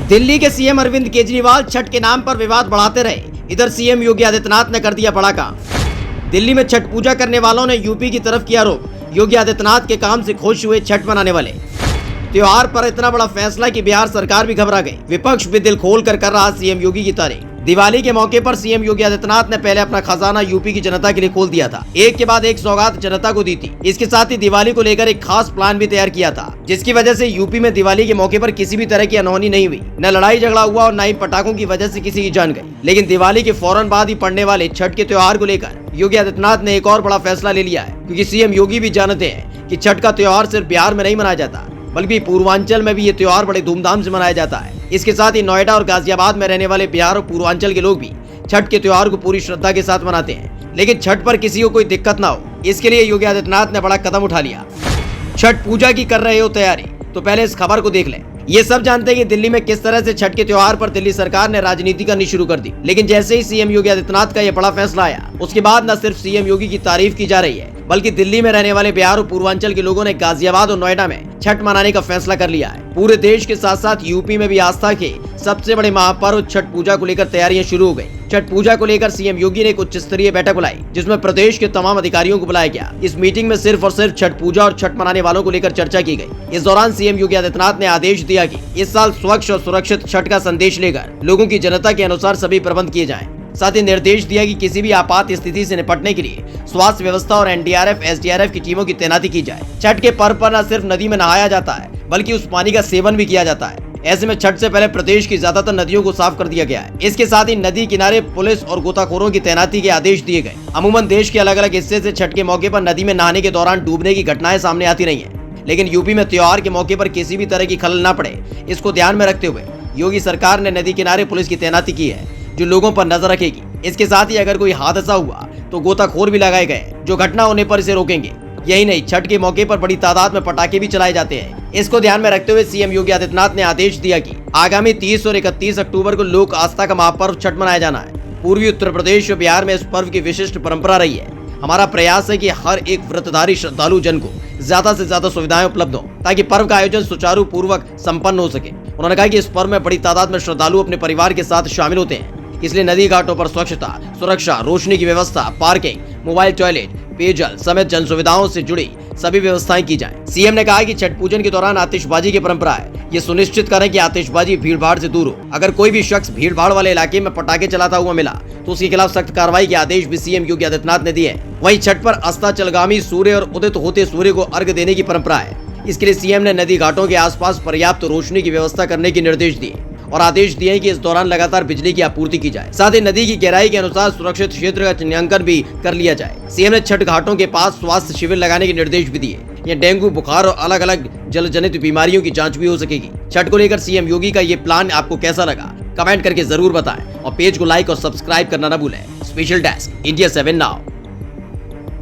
दिल्ली के सीएम अरविंद केजरीवाल छठ के नाम पर विवाद बढ़ाते रहे। इधर सीएम योगी आदित्यनाथ ने कर दिया बड़ा काम। दिल्ली में छठ पूजा करने वालों ने यूपी की तरफ किया आरोप। योगी आदित्यनाथ के काम से खुश हुए छठ मनाने वाले। त्योहार पर इतना बड़ा फैसला कि बिहार सरकार भी घबरा गई। विपक्ष भी दिल खोल कर रहा सीएम योगी की तारीफ। दिवाली के मौके पर सीएम योगी आदित्यनाथ ने पहले अपना खजाना यूपी की जनता के लिए खोल दिया था। एक के बाद एक सौगात जनता को दी थी। इसके साथ ही दिवाली को लेकर एक खास प्लान भी तैयार किया था, जिसकी वजह से यूपी में दिवाली के मौके पर किसी भी तरह की अनहोनी नहीं हुई। न लड़ाई झगड़ा हुआ और न ही पटाखों की वजह से किसी की जान गई। लेकिन दिवाली के फौरन बाद ही पड़ने वाले छठ के त्योहार को लेकर योगी आदित्यनाथ ने एक और बड़ा फैसला ले लिया है, क्योंकि सीएम योगी भी जानते हैं कि छठ का त्योहार सिर्फ बिहार में नहीं मनाया जाता, बल्कि पूर्वांचल में भी ये त्योहार बड़े धूमधाम से मनाया जाता है। इसके साथ ही नोएडा और गाजियाबाद में रहने वाले बिहार और पूर्वांचल के लोग भी छठ के त्योहार को पूरी श्रद्धा के साथ मनाते हैं। लेकिन छठ पर किसी को कोई दिक्कत ना हो, इसके लिए योगी आदित्यनाथ ने बड़ा कदम उठा लिया। छठ पूजा की कर रहे हो तैयारी? तो पहले इस खबर को देख लें। ये सब जानते हैं कि दिल्ली में किस तरह से छठ के त्योहार पर दिल्ली सरकार ने राजनीति करनी शुरू कर दी। लेकिन जैसे ही सीएम योगी आदित्यनाथ का ये बड़ा फैसला आया, उसके बाद न सिर्फ सीएम योगी की तारीफ की जा रही है, बल्कि दिल्ली में रहने वाले बिहार और पूर्वांचल के लोगों ने गाजियाबाद और नोएडा में छठ मनाने का फैसला कर लिया है। पूरे देश के साथ साथ यूपी में भी आस्था के सबसे बड़े महापर्व छठ पूजा को लेकर तैयारियां शुरू हो गई। छठ पूजा को लेकर सीएम योगी ने एक उच्च स्तरीय बैठक बुलाई, जिसमें प्रदेश के तमाम अधिकारियों को बुलाया गया। इस मीटिंग में सिर्फ और सिर्फ छठ पूजा और छठ मनाने वालों को लेकर चर्चा की गई। इस दौरान सीएम योगी आदित्यनाथ ने आदेश दिया कि इस साल स्वच्छ और सुरक्षित छठ का संदेश लेकर लोगों की जनता के अनुसार सभी प्रबंध किए जाएं। साथ ही निर्देश दिया कि किसी भी आपात स्थिति से निपटने के लिए स्वास्थ्य व्यवस्था और एनडीआरएफ, एसडीआरएफ की टीमों की तैनाती की जाए। छठ के पर्व पर न सिर्फ नदी में नहाया जाता है, बल्कि उस पानी का सेवन भी किया जाता है। ऐसे में छठ से पहले प्रदेश की ज्यादातर नदियों को साफ कर दिया गया है। इसके साथ ही नदी किनारे पुलिस और गोताखोरों की तैनाती के आदेश दिए गए। अमूमन देश के अलग अलग हिस्से से छठ के मौके पर नदी में नहाने के दौरान डूबने की घटनाएं सामने आती रही है, लेकिन यूपी में त्योहार के मौके पर किसी भी तरह की खलल न पड़े, इसको ध्यान में रखते हुए योगी सरकार ने नदी किनारे पुलिस की तैनाती की है, जो लोगों पर नजर रखेगी। इसके साथ ही अगर कोई हादसा हुआ तो गोताखोर भी लगाए गए, जो घटना होने पर इसे रोकेंगे। यही नहीं, छठ के मौके पर बड़ी तादाद में पटाखे भी चलाए जाते हैं। इसको ध्यान में रखते हुए सीएम योगी आदित्यनाथ ने आदेश दिया कि आगामी 30 और 31 अक्टूबर को लोक आस्था का महापर्व छठ मनाया जाना है। पूर्वी उत्तर प्रदेश और बिहार में इस पर्व की विशिष्ट परंपरा रही है। हमारा प्रयास है कि हर एक व्रतधारी श्रद्धालु जन को ज्यादा से ज्यादा सुविधाएं उपलब्ध हो, ताकि पर्व का आयोजन सुचारू पूर्वक संपन्न हो सके। उन्होंने कहा कि इस पर्व में बड़ी तादाद में श्रद्धालु अपने परिवार के साथ शामिल होते हैं, इसलिए नदी घाटों पर स्वच्छता, सुरक्षा, रोशनी की व्यवस्था, पार्किंग, मोबाइल टॉयलेट, पेयजल समेत जन सुविधाओं से जुड़ी सभी व्यवस्थाएं की जाएं। सीएम ने कहा कि छठ पूजन के दौरान आतिशबाजी की परंपरा है। ये सुनिश्चित करें कि आतिशबाजी भीड़ भाड़ से दूर हो। अगर कोई भी शख्स भीड़ भाड़ वाले इलाके में पटाखे चलाता हुआ मिला तो उसके खिलाफ सख्त कार्रवाई के आदेश भी सीएम योगी आदित्यनाथ ने दिए हैं। वहीं छठ पर अस्ताचलगामी सूर्य और उदित होते सूर्य को अर्घ्य देने की परंपरा है। इसके लिए सीएम ने नदी घाटों के आसपास पर्याप्त रोशनी की व्यवस्था करने के निर्देश दिए और आदेश दिए कि इस दौरान लगातार बिजली की आपूर्ति की जाए। साथ ही नदी की गहराई के अनुसार सुरक्षित क्षेत्र का चिन्हांकन भी कर लिया जाए। सीएम ने छठ घाटों के पास स्वास्थ्य शिविर लगाने के निर्देश भी दिए। ये डेंगू, बुखार और अलग अलग जल जनित बीमारियों की जांच भी हो सकेगी। छठ को लेकर सीएम योगी का ये प्लान आपको कैसा लगा, कमेंट करके जरूर बताएं और पेज को लाइक और सब्सक्राइब करना न भूलें। Special desk, India 7 now.